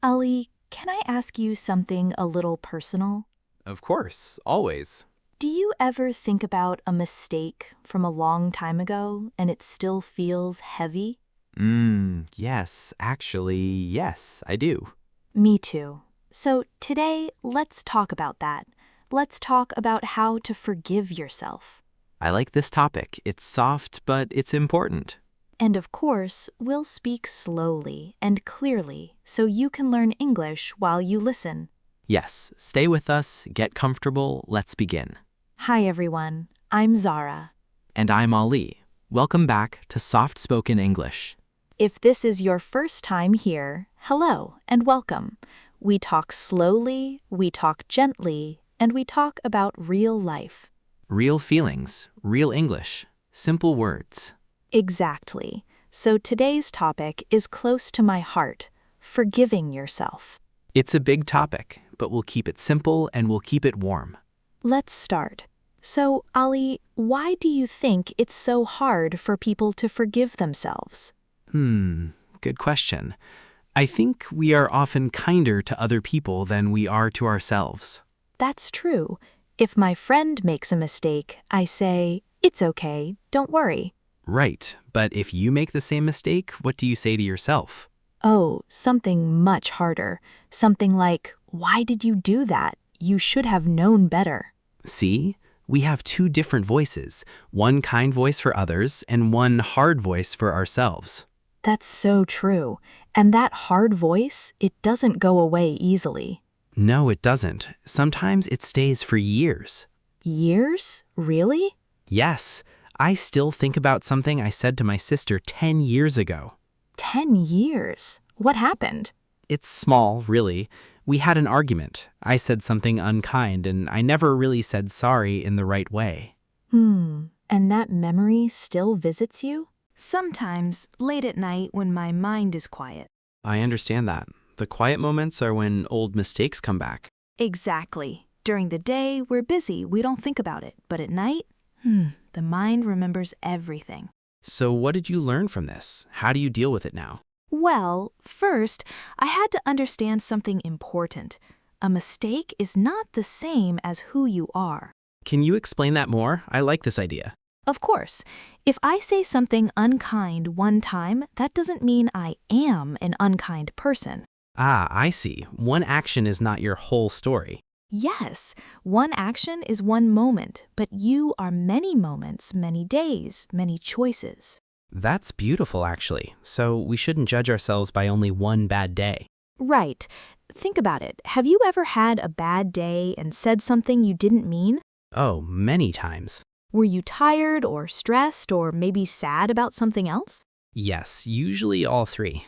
Ali, can I ask you something a little personal? Of course, always. Do you ever think about a mistake from a long time ago and it still feels heavy? Yes, actually, yes, I do. Me too. So today, let's talk about that. Let's talk about how to forgive yourself. I like this topic. It's soft, but it's important. And of course, we'll speak slowly and clearly so you can learn English while you listen. Yes, stay with us, get comfortable, let's begin. Hi everyone, I'm Zara. And I'm Ali. Welcome back to Soft Spoken English. If this is your first time here, hello and welcome. We talk slowly, we talk gently, and we talk about real life. Real feelings, real English, simple words. Exactly. So today's topic is close to my heart, forgiving yourself. It's a big topic, but we'll keep it simple and we'll keep it warm. Let's start. So, Ali, why do you think it's so hard for people to forgive themselves? Good question. I think we are often kinder to other people than we are to ourselves. That's true. If my friend makes a mistake, I say, "It's okay, don't worry." Right, but if you make the same mistake, what do you say to yourself? Oh, something much harder. Something like, "Why did you do that? You should have known better." See? We have two different voices, one kind voice for others and one hard voice for ourselves. That's so true. And that hard voice, it doesn't go away easily. No, it doesn't. Sometimes it stays for years. Years? Really? Yes, I still think about something I said to my sister 10 years ago. 10 years? What happened? It's small, really. We had an argument. I said something unkind, and I never really said sorry in the right way. And that memory still visits you? Sometimes, late at night when my mind is quiet. I understand that. The quiet moments are when old mistakes come back. Exactly. During the day, we're busy, we don't think about it. But at night, the mind remembers everything. So what did you learn from this? How do you deal with it now? Well, first, I had to understand something important. A mistake is not the same as who you are. Can you explain that more? I like this idea. Of course, if I say something unkind one time, that doesn't mean I am an unkind person. Ah, I see. One action is not your whole story. Yes, one action is one moment, but you are many moments, many days, many choices. That's beautiful, actually. So we shouldn't judge ourselves by only one bad day. Right. Think about it. Have you ever had a bad day and said something you didn't mean? Oh, many times. Were you tired or stressed or maybe sad about something else? Yes, usually all three.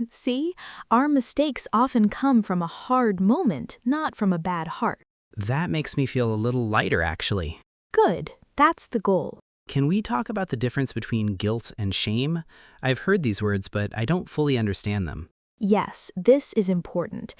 See, our mistakes often come from a hard moment, not from a bad heart. That makes me feel a little lighter, actually. Good. That's the goal. Can we talk about the difference between guilt and shame? I've heard these words, but I don't fully understand them. Yes, this is important.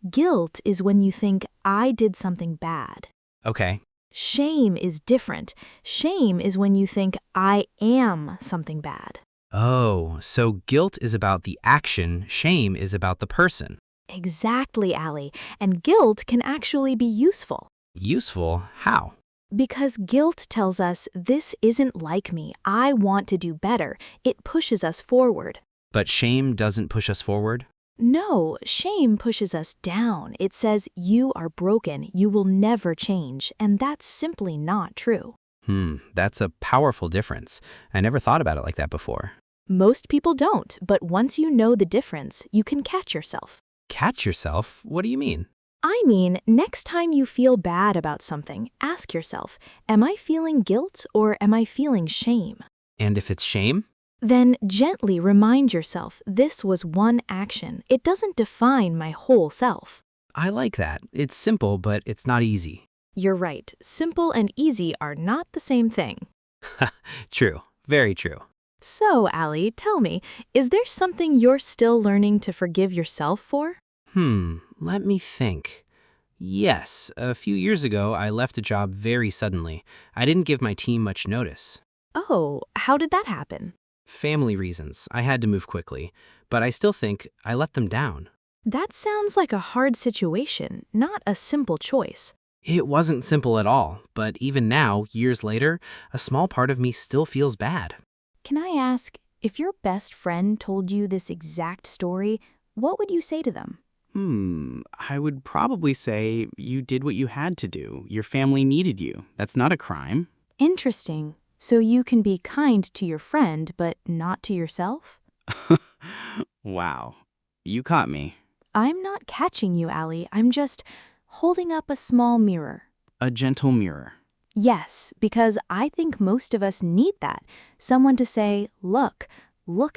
Guilt is when you think, I did something bad. Okay. Shame is different. Shame is when you think, I am something bad. Oh, so guilt is about the action, shame is about the person. Exactly, Ali. And guilt can actually be useful. Useful? How? Because guilt tells us, this isn't like me. I want to do better. It pushes us forward. But shame doesn't push us forward? No, shame pushes us down. It says, you are broken, you will never change, and that's simply not true. That's a powerful difference. I never thought about it like that before. Most people don't, but once you know the difference, you can catch yourself. Catch yourself? What do you mean? I mean, next time you feel bad about something, ask yourself, am I feeling guilt or am I feeling shame? And if it's shame? Then gently remind yourself, this was one action. It doesn't define my whole self. I like that. It's simple, but it's not easy. You're right. Simple and easy are not the same thing. True. Very true. So, Ali, tell me, is there something you're still learning to forgive yourself for? Let me think. Yes, a few years ago, I left a job very suddenly. I didn't give my team much notice. Oh, how did that happen? Family reasons. I had to move quickly. But I still think I let them down. That sounds like a hard situation, not a simple choice. It wasn't simple at all, but even now, years later, a small part of me still feels bad. Can I ask, if your best friend told you this exact story, what would you say to them? I would probably say you did what you had to do. Your family needed you. That's not a crime. Interesting. So you can be kind to your friend, but not to yourself? Wow. You caught me. I'm not catching you, Ali. I'm just holding up a small mirror. A gentle mirror. Yes, because I think most of us need that. Someone to say, look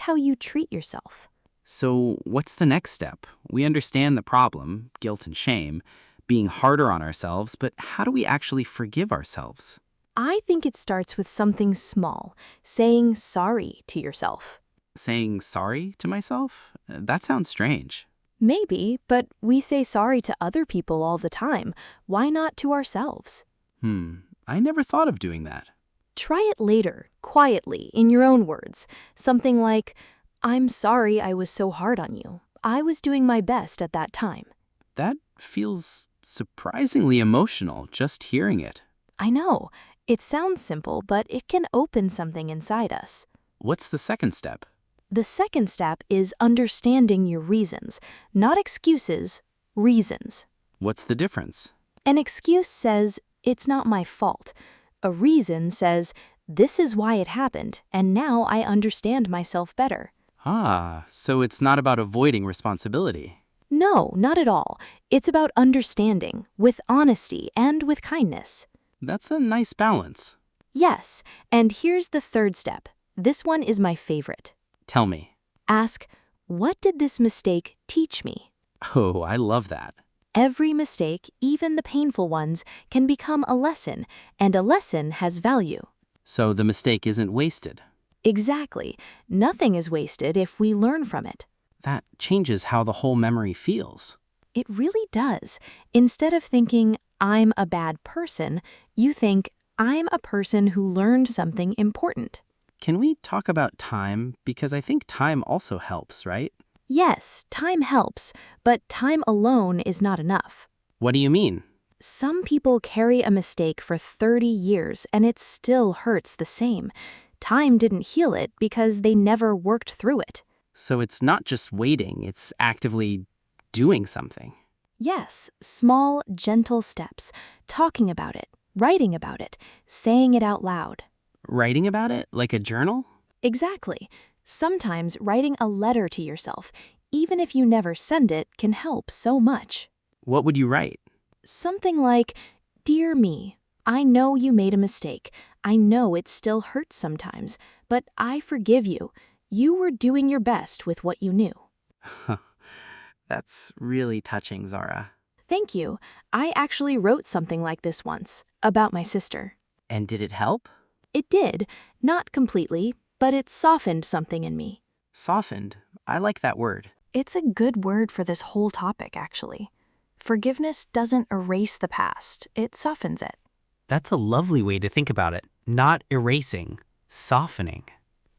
how you treat yourself. So, what's the next step? We understand the problem, guilt and shame, being harder on ourselves, but how do we actually forgive ourselves? I think it starts with something small, saying sorry to yourself. Saying sorry to myself? That sounds strange. Maybe, but we say sorry to other people all the time. Why not to ourselves? I never thought of doing that. Try it later, quietly, in your own words. Something like, I'm sorry I was so hard on you. I was doing my best at that time. That feels surprisingly emotional, just hearing it. I know. It sounds simple, but it can open something inside us. What's the second step? The second step is understanding your reasons, not excuses, reasons. What's the difference? An excuse says, it's not my fault. A reason says, this is why it happened, and now I understand myself better. So it's not about avoiding responsibility. No, not at all. It's about understanding, with honesty and with kindness. That's a nice balance. Yes, and here's the third step. This one is my favorite. Tell me. Ask, what did this mistake teach me? Oh, I love that. Every mistake, even the painful ones, can become a lesson, and a lesson has value. So the mistake isn't wasted. Exactly. Nothing is wasted if we learn from it. That changes how the whole memory feels. It really does. Instead of thinking, I'm a bad person, you think, I'm a person who learned something important. Can we talk about time? Because I think time also helps, right? Yes, time helps, but time alone is not enough. What do you mean? Some people carry a mistake for 30 years and it still hurts the same. Time didn't heal it because they never worked through it. So it's not just waiting, it's actively doing something. Yes, small, gentle steps, talking about it, writing about it, saying it out loud. Writing about it, like a journal? Exactly. Sometimes writing a letter to yourself, even if you never send it, can help so much. What would you write? Something like, Dear me, I know you made a mistake. I know it still hurts sometimes, but I forgive you. You were doing your best with what you knew. That's really touching, Zara. Thank you. I actually wrote something like this once, about my sister. And did it help? It did, not completely, but it softened something in me. Softened. I like that word. It's a good word for this whole topic, actually. Forgiveness doesn't erase the past, it softens it. That's a lovely way to think about it. Not erasing, softening.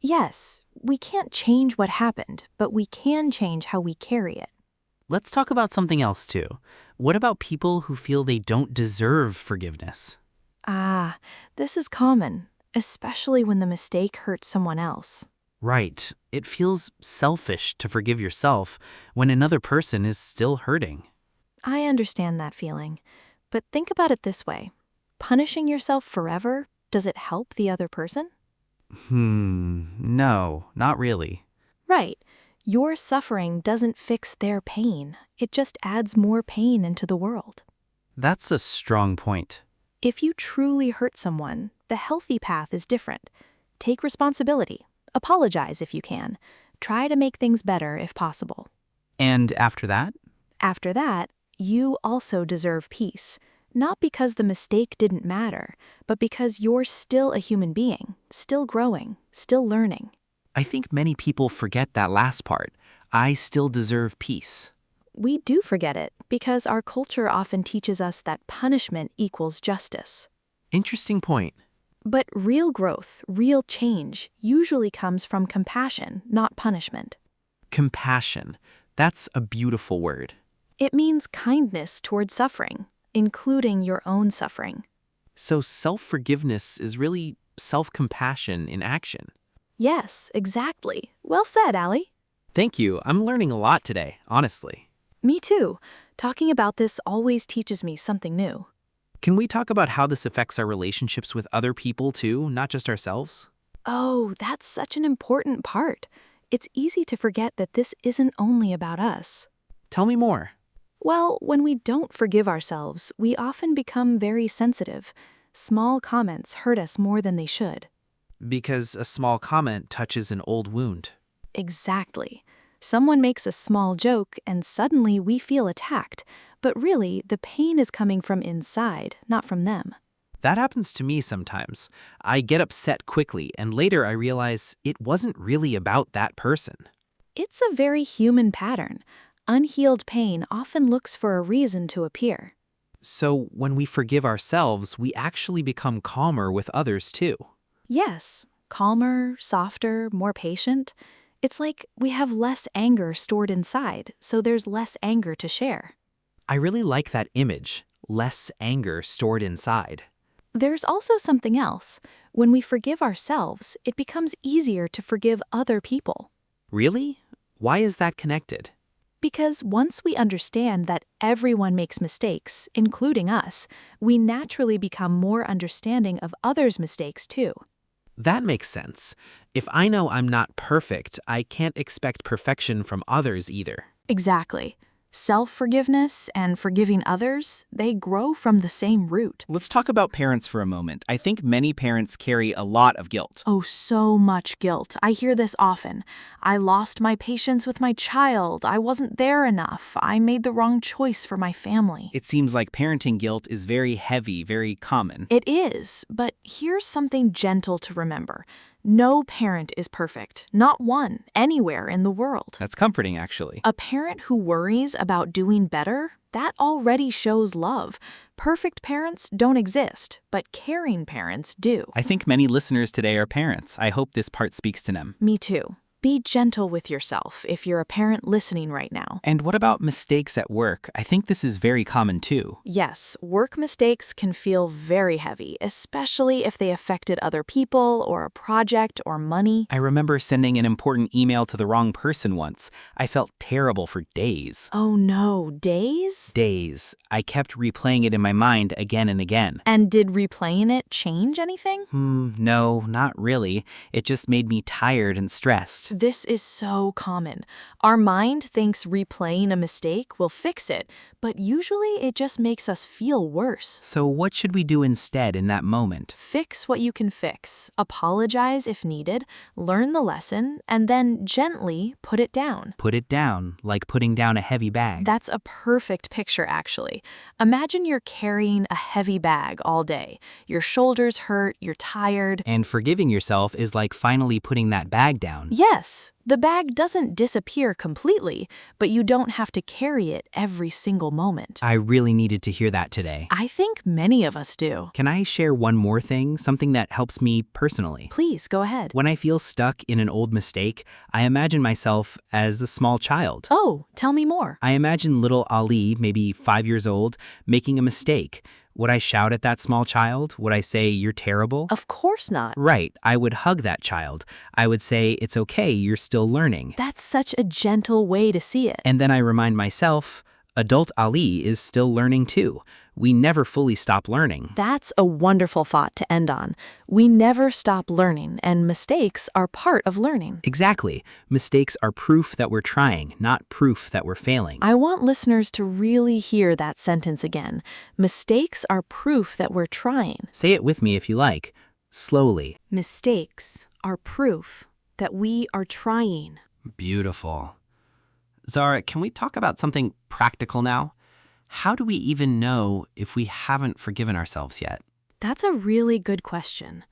Yes, we can't change what happened, but we can change how we carry it. Let's talk about something else too. What about people who feel they don't deserve forgiveness? This is common, especially when the mistake hurts someone else. Right. It feels selfish to forgive yourself when another person is still hurting. I understand that feeling, but think about it this way. Punishing yourself forever, does it help the other person? No, not really. Right. Your suffering doesn't fix their pain. It just adds more pain into the world. That's a strong point. If you truly hurt someone, the healthy path is different. Take responsibility. Apologize if you can. Try to make things better if possible. And after that? After that, you also deserve peace. Not because the mistake didn't matter, but because you're still a human being, still growing, still learning. I think many people forget that last part. I still deserve peace. We do forget it because our culture often teaches us that punishment equals justice. Interesting point. But real growth, real change, usually comes from compassion, not punishment. Compassion. That's a beautiful word. It means kindness toward suffering, including your own suffering. So self-forgiveness is really self-compassion in action. Yes, exactly. Well said, Ali. Thank you. I'm learning a lot today, honestly. Me too. Talking about this always teaches me something new. Can we talk about how this affects our relationships with other people too, not just ourselves? Oh, that's such an important part. It's easy to forget that this isn't only about us. Tell me more. Well, when we don't forgive ourselves, we often become very sensitive. Small comments hurt us more than they should. Because a small comment touches an old wound. Exactly. Someone makes a small joke and suddenly we feel attacked, but really the pain is coming from inside, not from them. That happens to me sometimes. I get upset quickly, and later I realize it wasn't really about that person. It's a very human pattern. Unhealed pain often looks for a reason to appear. So when we forgive ourselves, we actually become calmer with others too. Yes, calmer, softer, more patient. It's like we have less anger stored inside, so there's less anger to share. I really like that image, less anger stored inside. There's also something else. When we forgive ourselves, it becomes easier to forgive other people. Really? Why is that connected? Because once we understand that everyone makes mistakes, including us, we naturally become more understanding of others' mistakes too. That makes sense. If I know I'm not perfect, I can't expect perfection from others either. Exactly. Self-forgiveness and forgiving others, they grow from the same root. Let's talk about parents for a moment. I think many parents carry a lot of guilt. Oh, so much guilt. I hear this often. I lost my patience with my child. I wasn't there enough. I made the wrong choice for my family. It seems like parenting guilt is very heavy, very common. It is, but here's something gentle to remember. No parent is perfect, not one, anywhere in the world. That's comforting, actually. A parent who worries about doing better, that already shows love. Perfect parents don't exist, but caring parents do. I think many listeners today are parents. I hope this part speaks to them. Me too. Be gentle with yourself if you're a parent listening right now. And what about mistakes at work? I think this is very common too. Yes, work mistakes can feel very heavy, especially if they affected other people or a project or money. I remember sending an important email to the wrong person once. I felt terrible for days. Oh no, days? Days. I kept replaying it in my mind again and again. And did replaying it change anything? No, not really. It just made me tired and stressed. This is so common. Our mind thinks replaying a mistake will fix it, but usually it just makes us feel worse. So what should we do instead in that moment? Fix what you can fix, apologize if needed, learn the lesson, and then gently put it down. Put it down, like putting down a heavy bag. That's a perfect picture, actually. Imagine you're carrying a heavy bag all day. Your shoulders hurt, you're tired. And forgiving yourself is like finally putting that bag down. Yes, the bag doesn't disappear completely, but you don't have to carry it every single moment. I really needed to hear that today. I think many of us do. Can I share one more thing, something that helps me personally? Please, go ahead. When I feel stuck in an old mistake, I imagine myself as a small child. Oh, tell me more. I imagine little Ali, maybe 5 years old, making a mistake. Would I shout at that small child? Would I say, "You're terrible"? Of course not. Right, I would hug that child. I would say, "It's okay, you're still learning." That's such a gentle way to see it. And then I remind myself, adult Ali is still learning too. We never fully stop learning. That's a wonderful thought to end on. We never stop learning, and mistakes are part of learning. Exactly. Mistakes are proof that we're trying, not proof that we're failing. I want listeners to really hear that sentence again. Mistakes are proof that we're trying. Say it with me if you like. Slowly. Mistakes are proof that we are trying. Beautiful. Zara, can we talk about something practical now? How do we even know if we haven't forgiven ourselves yet? That's a really good question.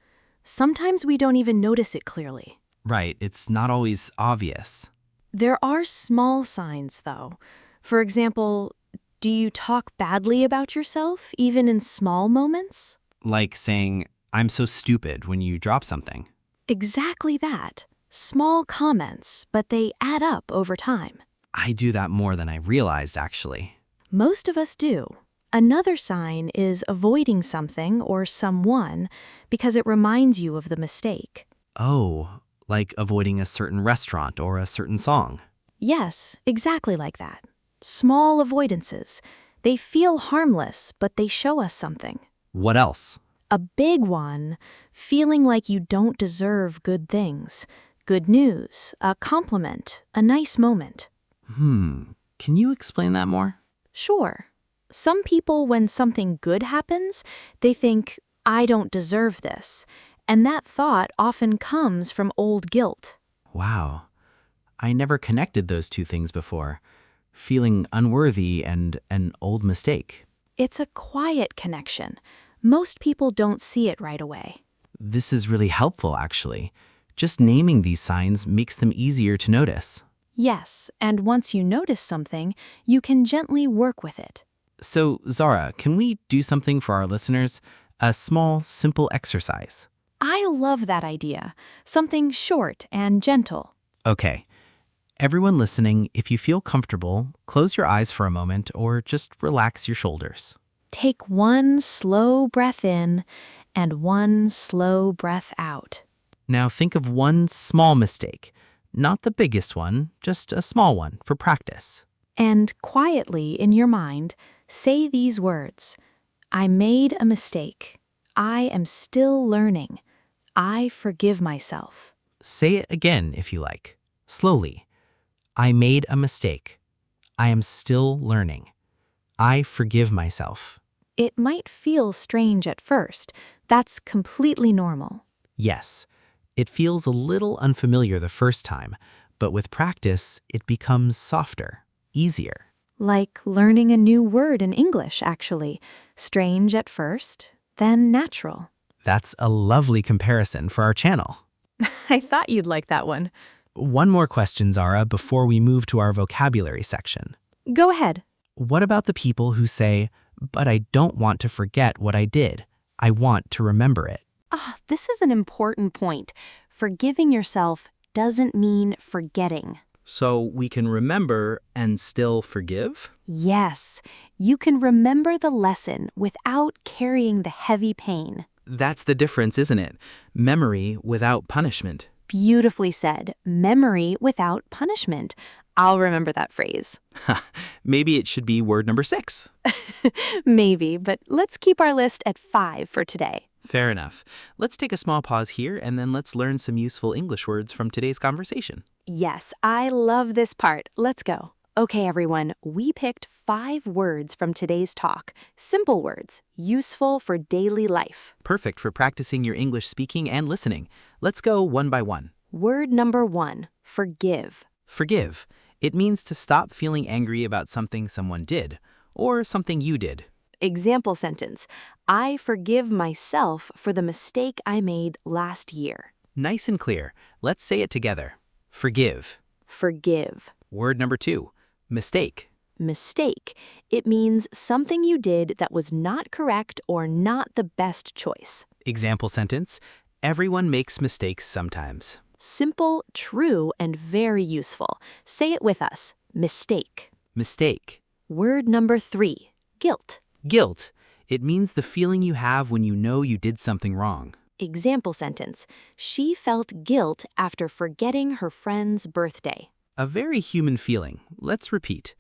Sometimes we don't even notice it clearly. Right, it's not always obvious. There are small signs, though. For example, do you talk badly about yourself, even in small moments? Like saying, "I'm so stupid" when you drop something. Exactly that. Small comments, but they add up over time. I do that more than I realized, actually. Most of us do. Another sign is avoiding something or someone because it reminds you of the mistake. Oh, like avoiding a certain restaurant or a certain song. Yes, exactly like that. Small avoidances. They feel harmless, but they show us something. What else? A big one, feeling like you don't deserve good things. Good news, a compliment, a nice moment. Can you explain that more? Sure. Some people, when something good happens, they think, I don't deserve this. And that thought often comes from old guilt. Wow. I never connected those two things before. Feeling unworthy and an old mistake. It's a quiet connection. Most people don't see it right away. This is really helpful, actually. Just naming these signs makes them easier to notice. Yes, and once you notice something, you can gently work with it. So, Zara, can we do something for our listeners? A small, simple exercise. I love that idea. Something short and gentle. Okay. Everyone listening, if you feel comfortable, close your eyes for a moment or just relax your shoulders. Take one slow breath in and one slow breath out. Now think of one small mistake. Not the biggest one, just a small one for practice. And quietly in your mind, say these words. I made a mistake. I am still learning. I forgive myself. Say it again if you like. Slowly. I made a mistake. I am still learning. I forgive myself. It might feel strange at first. That's completely normal. Yes, it feels a little unfamiliar the first time, but with practice, it becomes softer, easier. Like learning a new word in English, actually. Strange at first, then natural. That's a lovely comparison for our channel. I thought you'd like that one. One more question, Zara, before we move to our vocabulary section. Go ahead. What about the people who say, but I don't want to forget what I did. I want to remember it. This is an important point. Forgiving yourself doesn't mean forgetting. So we can remember and still forgive? Yes, you can remember the lesson without carrying the heavy pain. That's the difference, isn't it? Memory without punishment. Beautifully said. Memory without punishment. I'll remember that phrase. Maybe it should be word number 6. Maybe, but let's keep our list at 5 for today. Fair enough. Let's take a small pause here and then let's learn some useful English words from today's conversation. Yes, I love this part. Let's go. Okay, everyone, we picked 5 words from today's talk. Simple words, useful for daily life. Perfect for practicing your English speaking and listening. Let's go one by one. Word number 1, forgive. Forgive. It means to stop feeling angry about something someone did or something you did. Example sentence, I forgive myself for the mistake I made last year. Nice and clear. Let's say it together. Forgive. Forgive. Word number 2, mistake. Mistake. It means something you did that was not correct or not the best choice. Example sentence, everyone makes mistakes sometimes. Simple, true, and very useful. Say it with us. Mistake. Mistake. Word number 3, guilt. Guilt. It means the feeling you have when you know you did something wrong. Example sentence, she felt guilt after forgetting her friend's birthday. A very human feeling. Let's repeat.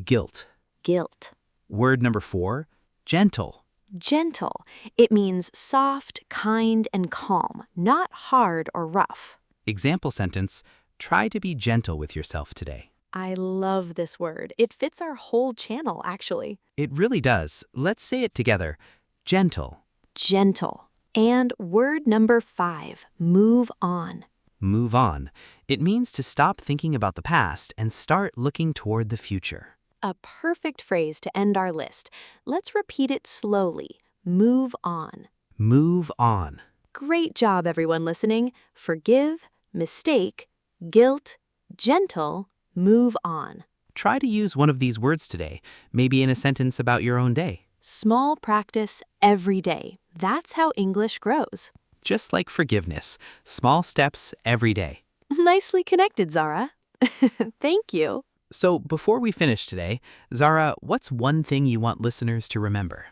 Guilt. Guilt. Word number 4, gentle. Gentle. It means soft, kind, and calm, not hard or rough. Example sentence, try to be gentle with yourself today. I love this word. It fits our whole channel, actually. It really does. Let's say it together. Gentle. Gentle. And word number 5, move on. Move on. It means to stop thinking about the past and start looking toward the future. A perfect phrase to end our list. Let's repeat it slowly. Move on. Move on. Great job, everyone listening. Forgive, mistake, guilt, gentle, move on. Try to use one of these words today, maybe in a sentence about your own day. Small practice every day. That's how English grows. Just like forgiveness, small steps every day. Nicely connected, Zara. Thank you. So before we finish today, Zara, what's one thing you want listeners to remember?